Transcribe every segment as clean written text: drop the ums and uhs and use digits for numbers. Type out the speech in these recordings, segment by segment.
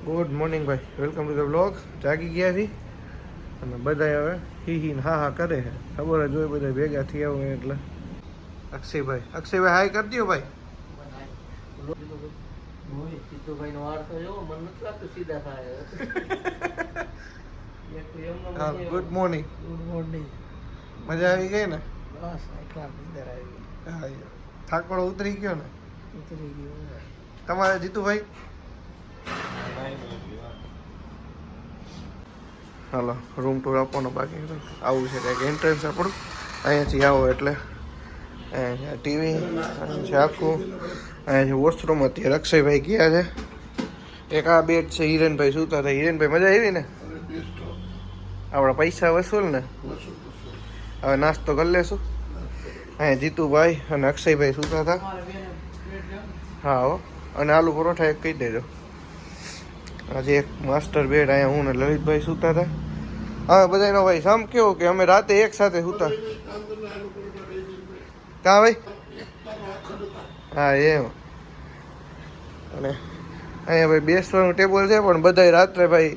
Good morning ભાઈ, welcome to the blog. જાગી ગયા છી અને બધા હવે હી હા હા કરે છે. ખબર જ હોય બધા ભેગા થયા હોય એટલે. અક્ષયભાઈ હાય કરી દો ભાઈ. Good morning. મજા આવી ગઈ ને? હા, થાકડો ઉતરી ગયો ને? તમારે જીતુભાઈ? હાલો, રૂમ ટૂર આપવાનો બાકી છે. આવું છે કંઈક એન્ટ્રન્સ આપણું. અહીંયાથી આવો એટલે અહીંયા ટીવી છે આખું. અહીંયા છે વોશરૂમ. અત્યારે અક્ષયભાઈ ગયા છે. એક આ બેડ છે, હિરેનભાઈ સૂતા હતા. હિરેનભાઈ મજા આવી ને? આપણા પૈસા વસૂલ ને? હવે નાસ્તો કરી લેશું. અહીંયા જીતુભાઈ અને અક્ષયભાઈ સૂતા હતા. હા હો, અને આલુ પરોઠા એક કહી દેજો. આજે એક માસ્ટર બેડ. અહીંયા હું ને લલિતભાઈ સૂતા હતા. હા બધાનો ભાઈ સમ કેવો કે અમે રાતે એક સાથે સૂતા. કાં ભાઈ? હા એમ. અને અહીંયા ભાઈ બેસવાનું ટેબલ છે, પણ બધા રાત્રે ભાઈ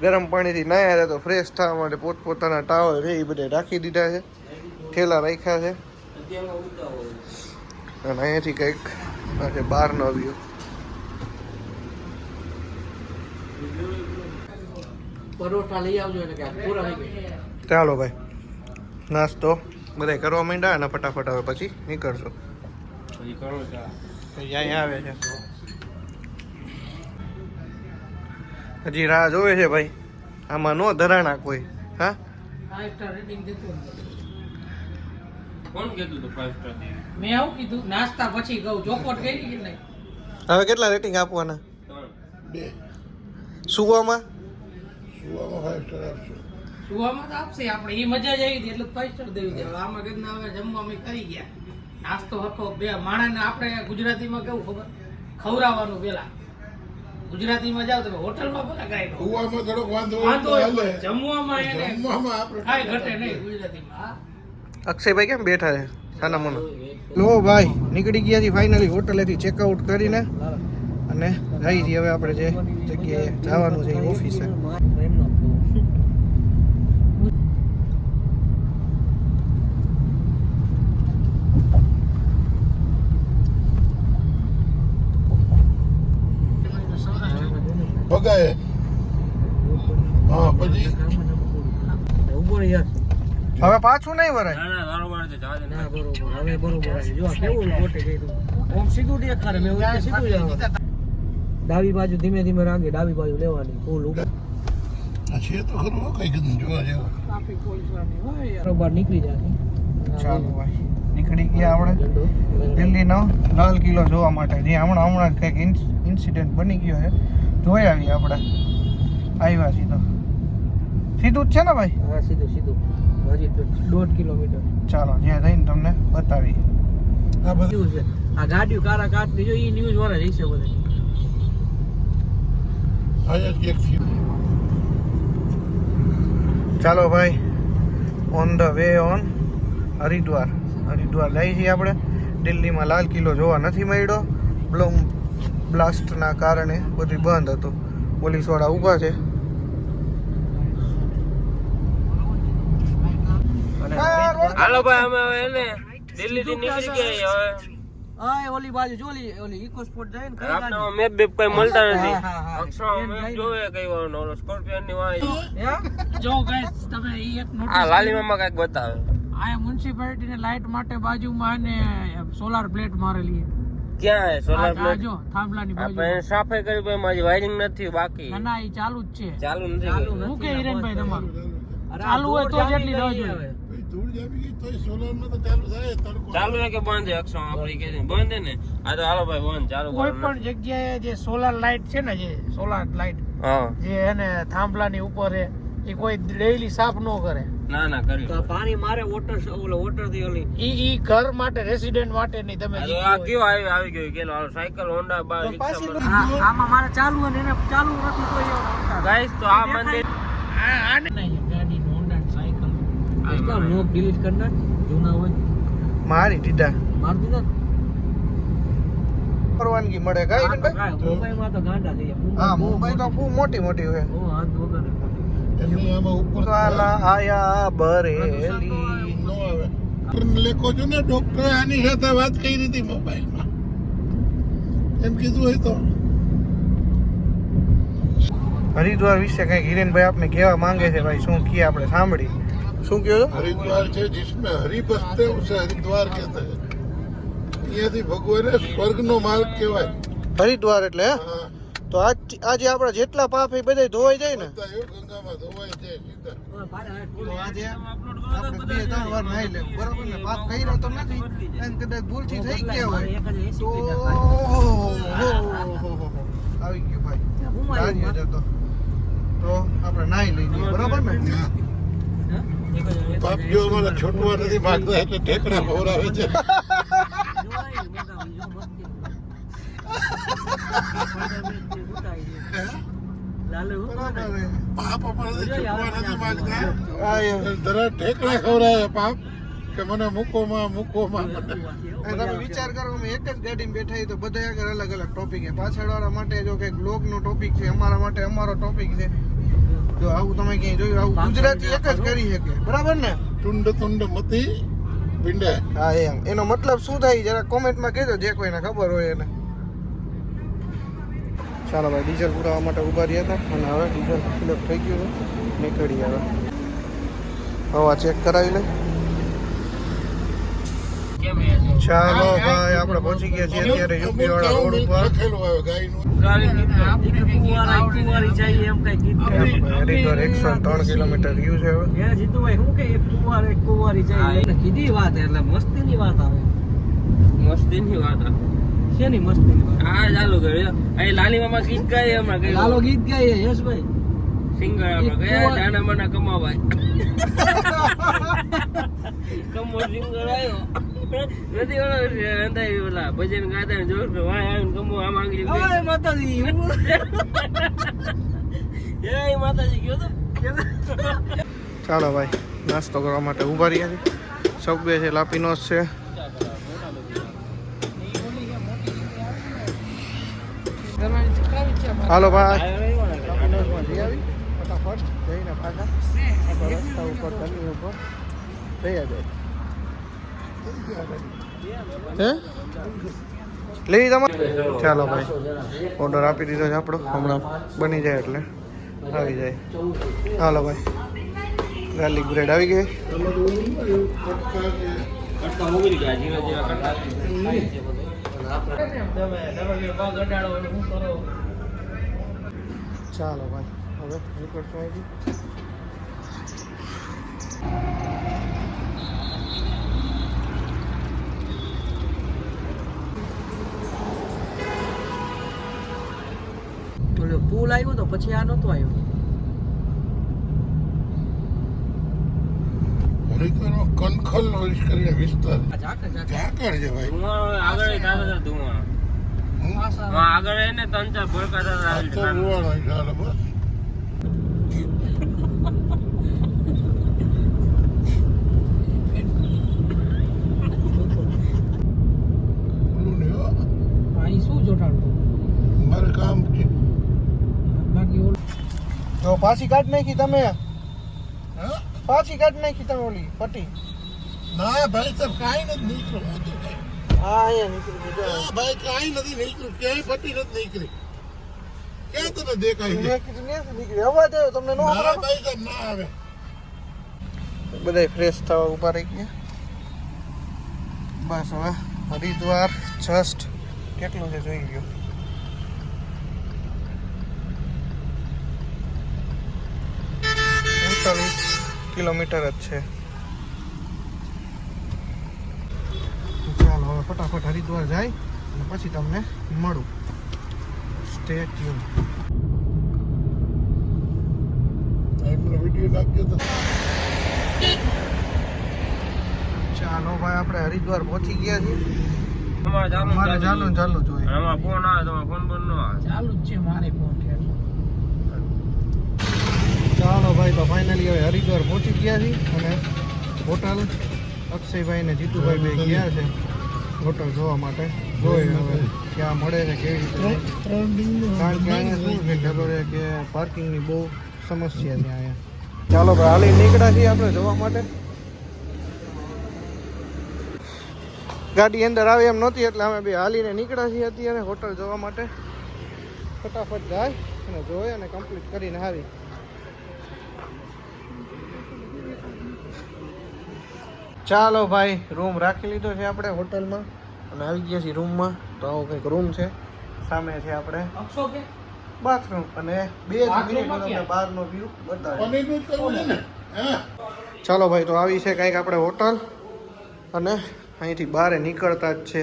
ગરમ પાણીથી નાહ્યા હતા તો ફ્રેશ થવા માટે પોતપોતાના ટાવલ છે એ બધા રાખી દીધા છે, થેલા રાખ્યા છે. અને અહીંયાથી કંઈક આજે બહારનો વ્યૂ. પરોઠા લઈ આવજો એટલે પૂરા થઈ ગયા. ચાલો ભાઈ, નાસ્તો બધા કરવા માંડ્યા અને ફટાફટ હવે પછી નીકળશો. અહીંયા આવે છે, હજી રાહ જોવે છે ભાઈ. આમાં નો ધરાણા કોઈ. હા 5 સ્ટાર રેટિંગ દીધું. કોણ કીધું તો 5 સ્ટાર? મેં આવું કીધું નાસ્તા પછી કહું. ચોખવટ કરી કે નહીં? હવે કેટલા રેટિંગ આપવાના? 2. સુવામાં? સુવામાં તો આપશે આપણે. એ મજા જ આવી હતી એટલે 5 સ્ટાર દેવી દે. આમાં કઈ ના હવે જમવા અમે કરી ગયા. નાસ્તો હતો બે માણસને. આપણે ગુજરાતીમાં કેવું ખબર, ખવડાવવાનું પેલા. ગુજરાતીમાં જાવ તમે હોટલમાં પેલા કાંઈ સુવામાં થોડોક વાંધો જમવામાં એને કાંઈ ઘટે નહીં ગુજરાતીમાં. અક્ષયભાઈ કેમ બેઠા છે સાના મનો? લો ભાઈ, નીકળી ગયા છીએ ફાઇનલી હોટલેથી ચેકઆઉટ કરીને. અને જઈ છીએ હવે આપણે જે જગ્યાએ જવાનું છે એ ઓફિસે. પગાય હા પછી હવે પાછું નહીં વરાય. ના ના બરોબર છે, જવા દે. ના બરોબર, હવે બરોબર આવી. જો કેવું ગોટે કર્યું. ઓમ સીધું દેખાડે. મેં ઓલા સીધું જવાનું. ડાબી બાજુ ધીમે ધીમે રાગે, ડાબી બાજુ લેવાની. ફૂલ ઉપર આ છે તો ખરું કઈ કીધું જોવા જેવું. ટ્રાફિક પોલીસ વાળી હોય બરોબર નીકળી જાય. ચાલો ભાઈ, નીકળી ગયા આપણે દિલ્હીનો લાલ કિલ્લો જોવા માટે. જે હમણાં કંઈક ઇન્સિડન્ટ બની ગયો છે, જોઈ આવીએ આપણે. આવ્યા સીધો સીધું જ છે ને ભાઈ? હા સીધું સીધું. હજી 1.5 કિલોમીટર. ચાલો જ્યાં જઈને તમને બતાવી. આ બધું ન્યૂઝ છે. આ ગાડીઓ કારા કાઢતી જો એ ન્યૂઝ વાળા રહેશે બધા. અહીંયા એક થી ચાલો ભાઈ, on the way on Haridwar જઈએ છીએ આપણે. દિલ્હીમાં લાલ કિલ્લો જોવા નથી મળ્યો. બ્લાસ્ટના કારણે બધું બંધ હતું. પોલીસવાળા ઊભા છે. હાલો ભાઈ, અમે હવે એને દિલ્હી થી નીકળી ગયા. હવે હા ઓલી બાજુ જોલી ઓલી ઇકો સ્પોટ જાય ને કઈ આપને ગાડી? મેપ બેપ કઈ મળતા નથી. હા, હા. અક્ષરો મેપ જોવે કઈ વાર ઓલો સ્કોર્પિયન ની વાય. જો ગાઈસ તમે ઈ એક આ નોટિસ લાલી મામા કઈક બતાવે. આ મ્યુનિસિપાલિટી ને લાઇટ માટે બાજુમાં ને સોલાર પ્લેટ મારેલી છે. ક્યાં હે સોલાર આ પ્લેટ? જો થાંભલાની આપણે બાજુ. સાફાઈ કરી ભાઈ, મારી વાયરિંગ નથી બાકી. ના ના ઈ ચાલુ જ છે. ચાલુ નથી. હું કે હિરેનભાઈ તમારું ચાલુ હોય તો જેટલી રાહ જોઈએ. ધૂળ જામી ગઈ તોય સોલારમાં તો ચાલુ થાય તડકો. ચાલુ હે કે બંધ હે? અક્ષરો આપડી કે બંધ હે ને? આ તો હાલો ભાઈ બંધ ચાલુ કરો. કોઈ પણ જગ્યાએ જે સોલાર લાઇટ છે ને, જે સોલાર લાઇટ હા જે એને થાંભલાની ઉપર છે, એ કોઈ ડેઈલી સાફ ન કરે. ના ના કરી. તો પાણી મારે વોટર થી ઓલી ઈ ઘર માટે રેસિડેન્ટ માટે નહીં. તમે આ તો આ કયો આવી ગયો કે હાલો સાયકલ હોન્ડા બાર રિક્ષા. આમાં મારે ચાલુ અને એને ચાલુ નથી તો ગાઈસ તો આ મંદિર આને નહીં ગાડી હોન્ડા સાયકલ આ લોક ડિલીટ કરના જૂના હોય મારી દીધા. માર દીધા. પરવાનગી મળે કઈ ભાઈ? મુંબઈમાં તો ગાંડા થઈ ગયા. હા મુંબઈ તો ખૂબ મોટી મોટી હોય. બહુ હાથ વગર મોટી. એમની આમાં ઉપર સાલા આયા બરેલી. નો આવે લેખો છો ને ડોક્ટરે આની સાથે વાત કરી હતી મોબાઈલમાં એમ કીધું હોય તો હરિદ્વાર વિશે કઈક હિરેનભાઈ આપને કહેવા માંગે છે ભાઈ, શું કીએ આપણે સાંભળી. શું કહો છો? हरिद्वार છે जिसमें हरि बसते उसे हरिद्वार कहते हैं અહીંયાથી ભગવાને સ્વર્ગનો માર્ગ કહેવાય હરિદ્વાર એટલે હે? હા તો આજે આપણા જેટલા પાપ એ બધા ધોવાઈ જાય ને. બધા એવું ગંગામાં ધોવાય છે સીધા તો આજે આપણે 2-3 વાર નાહી લેવું બરાબર ને. પાપ કર્યો તો નથી અને કદાચ ભૂલથી થઈ ગયા હોય તો આવી ગયું ભાઈ કાર્ય જતો તો આપણે નાહી લઈએ બરાબર ને. બાપ જો અમારા છોટવા નથી માગતા એટલે ઠેકડા ખવડાવે છે બરાબર છે. પાપ અમારાથી છૂટવા નથી માગતા આ એ. જરા ઠેકડા ખવડાવે પાપ કે મને મૂકોમાં મને અને તમે વિચાર કરો અમે એક જ ગાડીમાં બેઠા છીએ તો બધા આગળ અલગ અલગ ટોપિક છે. પાછળવાળા માટે જો કંઈક બ્લોગનો ટોપિક છે, અમારા માટે અમારો ટોપિક છે. જો આવું તમે ક્યાંય જોયું આવું ગુજરાતી એક જ કરી શકે બરાબર ને. તુંડ મતી પિંડે હા એમ એનો મતલબ શું થાય જરા કોમેન્ટમાં કહેજો જે કોઈને ખબર હોય એને. ચાલો ભાઈ ડીઝલ પુરાવા માટે ઊભા રહ્યા હતા અને હવે ડીઝલ ફિલઅપ થઈ ગયું છે. નીકળી હવે હવા ચેક કરાવી લઈ. કેમ એ ચાલો ભાઈ આપણે પહોંચી ગયા છીએ અત્યારે યુપી વાળા રોડ ઉપર. લખેલું આવે ગાયનું કુંવારી જાય એમ કઈ ગીત ગાય. હરિદ્વાર 103 કિલોમીટર રહ્યું છે હવે. હે જીતુભાઈ શું કે કુંવારી જાય એને કીધી વાત એટલે મસ્તીની વાત આવે. મસ્તીની વાત આવે. શેની મસ્તીની વાત? હા ચાલુ કર્યો. અહીં લાલી મામા ગીત ગાય હમણાં ગયો. લાલો ગીત ગાય યશભાઈ. સિંગર આપણે ગયા દાના મના કમાવાય. કમો સિંગર આવ્યો. નથી ઓલો અંદાઈ ઓલા ભજન ગાતા ને જોર વાય આવીને કમો આ માંગી લે. ઓય માતાજી. એ માતાજી ગયો તો. ચાલો ભાઈ નાસ્તો કરવા માટે ઊભા રહ્યા છે. સબવે છે, લાપીનોસ છે. હાલો ભાઈ લાપીનોસમાં જઈ આવી ફટાફટ જઈને પાછા રસ્તા ઉપર ટર્નિંગ ઉપર થઈ જાય. હે લઈ તમારે. ચાલો ભાઈ ઓર્ડર આપી દીધો છે આપણો, હમણાં બની જાય એટલે આવી જાય. હાલો ભાઈ ગાર્લિક બ્રેડ આવી ગઈ. કટકા મૂકી ગયા જીરા જીરા કટકા. ચાલો ભાઈ હવે નીકળશું અહીંથી. પુલ આવ્યો તો પછી આ નતો આવ્યો. હરિદ્વારમાં કનખલ કરીને વિસ્તાર ઝાકળ ઝાકળ છે ભાઈ આગળ થતા ધુમા આગળ એને 3-4 ભડકા આ તો થતા રૂવાનો ચાલે બસ ઓલું નહીં હો. અહીં શું જોટાડું મારે કામ છે બાકી જો પાછી કાઢ નાખી તમે, હા? પાછી કાઢ નાખી તમે ઓલી પટ્ટી. ના ભાઈ સાહેબ કાંઈ નથી નીકળ્યું હું તો કાંઈ. હા અહીંયા નીકળી ગઈ. હા ભાઈ કાંઈ નથી નીકળ્યું ક્યાંય પટ્ટી નથી નીકળી ક્યાં તને દેખાય છે નીકળી અવાજ આવ્યો તમને નો ના ખબર? ભાઈ સાહેબ ના આવે બધા ફ્રેશ થવા ઉભા રહી ગયા. બસ હવે હરિદ્વાર જસ્ટ કેટલું છે જોઈ ગયો. 40 કિલોમીટર જ છે. ચાલો હવે ફટાફટ હરિદ્વાર જાય અને પછી તમને મળું. Stay tune. એમનો વિડીયો નાખ્યો તો ચાલો ભાઈ આપણે હરિદ્વાર પહોંચી ગયા છીએ. અમારે મારે ચાલુ ને ચાલુ જોઈએ. આમાં ફોન આવે તો ફોન બંધ ન આવે. ચાલુ જ છે મારે ફોન. ચાલો ભાઈ તો ફાઇનલી હવે હરિદ્વાર પહોંચી ગયા છીએ અને હોટલ અક્ષયભાઈ ને જીતુભાઈ બે ગયા છે. હોટલ જોવા માટે જોઈએ હવે ક્યાં મળે છે કેવી રીતે કારણ કે અહીંયા શું છે ખબર છે કે પાર્કિંગની બહુ સમસ્યા છે અહીંયા ચાલો ભાઈ હાલી નીકળ્યા છીએ આપણે જોવા માટે ગાડી અંદર આવે એમ નહોતી એટલે અમે બે હાલીને નીકળ્યા છીએ અત્યારે હોટલ જોવા માટે ફટાફટ જાય અને જોઈ અને કમ્પ્લીટ કરીને આવી ચાલો ભાઈ રૂમ રાખી લીધો છે આપણે હોટલમાં અને આવી ગયા છીએ રૂમમાં તો આવો કંઈક રૂમ છે સામે છે આપણે અક્ષો કે બાથરૂમ અને બે જ મિનિટમાં તમને બહારનો વ્યૂ બતાવે પનીરનું જ કરવું છે ને હા ચાલો ભાઈ તો આવી છે કંઈક આપણે હોટલ અને અહીંથી બહાર નીકળતા જ છે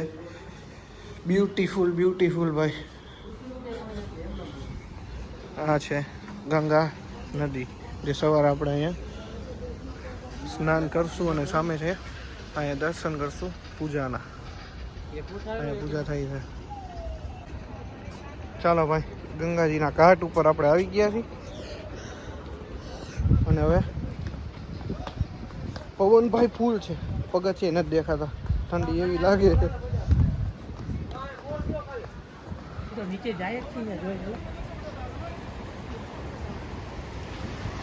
બ્યુટીફુલ ભાઈ આ છે ગંગા નદી જે સવારે આપણે અહીંયા સ્નાન કરશું અને સામે છે અહીંયા દર્શન કરશું પૂજાના અહીંયા પૂજા થઈ છે ચાલો ભાઈ ગંગાજીના ઘાટ ઉપર આપણે આવી ગયા છીએ અને હવે પવન ભાઈ ફૂલ છે પગથિયે નથી દેખાતા ઠંડી એવી લાગે છે તો નીચે જાય જ છે ને જોઈ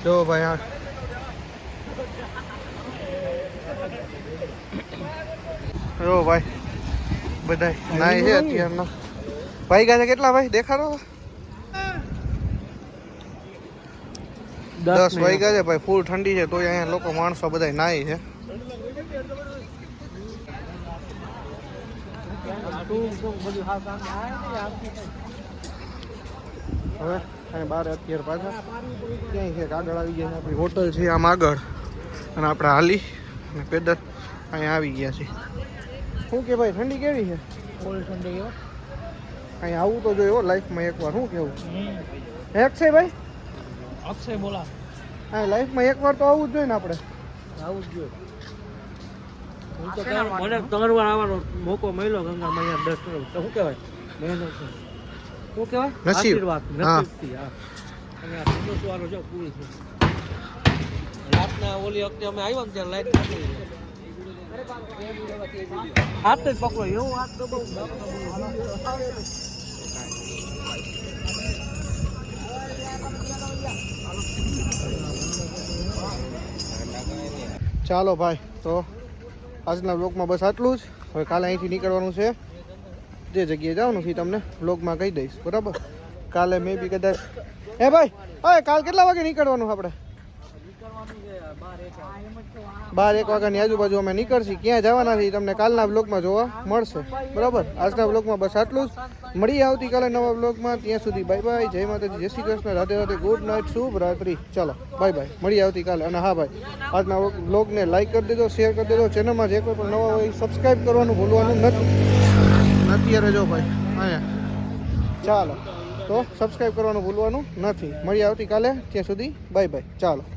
જો ભાઈ આ જો ભાઈ બધા નાય છે અત્યારના ભાઈ ગયા છે કેટલા ભાઈ દેખાડો 10 વાગ્યા છે ભાઈ ફૂલ ઠંડી છે તોય અહીંયા લોકો માણસો બધા નાય છે હવે અહીં બાર અત્યારે પાછા ક્યાંય છે આગળ આવી ગયા છે આપણી હોટલ છે આમ આગળ અને આપણે હાલી અને પેદલ અહીંયા આવી ગયા છીએ શું કે ભાઈ ઠંડી કેવી છે ફૂલ ઠંડી ગયો અહીંયા આવું તો જોઈએ લાઈફમાં એકવાર શું કેવું હેક છે ભાઈ અક્ષય બોલા હા લાઈફમાં એકવાર તો આવવું જ જોઈએ ને આપણે આવું જ જોઈએ હું તો મને 3 વાર આવવાનો મોકો મળ્યો ગંગા મૈયા દર્શન તો શું કહેવાય મહેનત શું કહેવાય નસીબ. આશીર્વાદ હા. નસીબથી હા અને આ સંતોષ વાળો જો પૂરી છે રાતના ઓલી વખતે અમે આવ્યા ને ત્યારે લાઈટ નથી હાથ જ પકડો એવું હાથ દબાવું ચાલો ભાઈ તો આજના બ્લોગમાં બસ આટલું જ હવે કાલે અહીંથી નીકળવાનું છે જે જગ્યાએ જવાનું છે ઈ તમને બ્લોગમાં કહી દઈશ બરાબર કાલે મે બી કદાચ હે ભાઈ હવે કાલ કેટલા વાગે નીકળવાનું આપણે 12-1 વાગ્યાની આજુબાજુ અમે નીકળશી ક્યાં જવાના છે ઈ તમને કાલના બ્લોગમાં જોવા મળશે બરાબર આજના બ્લોગમાં બસ આટલું જ મળીએ આવતીકાલે નવા બ્લોગમાં ત્યાં સુધી બાય બાય જય માતાજી જય શ્રી કૃષ્ણ રાધે રાધે ગુડ નાઇટ શુભ રાત્રિ ચાલો બાય બાય મળીએ આવતીકાલે અને હા ભાઈ આજના બ્લોગને લાઈક કરી દેજો શેર કરી દેજો ચેનલમાં જે કોઈ પણ નવા હોય સબસ્ક્રાઈબ કરવાનું ભૂલવાનું નથી અત્યારે જો ભાઈ અહીંયા ચાલો તો સબસ્ક્રાઈબ કરવાનું ભૂલવાનું નથી મળીએ આવતીકાલે ત્યાં સુધી બાય બાય ચાલો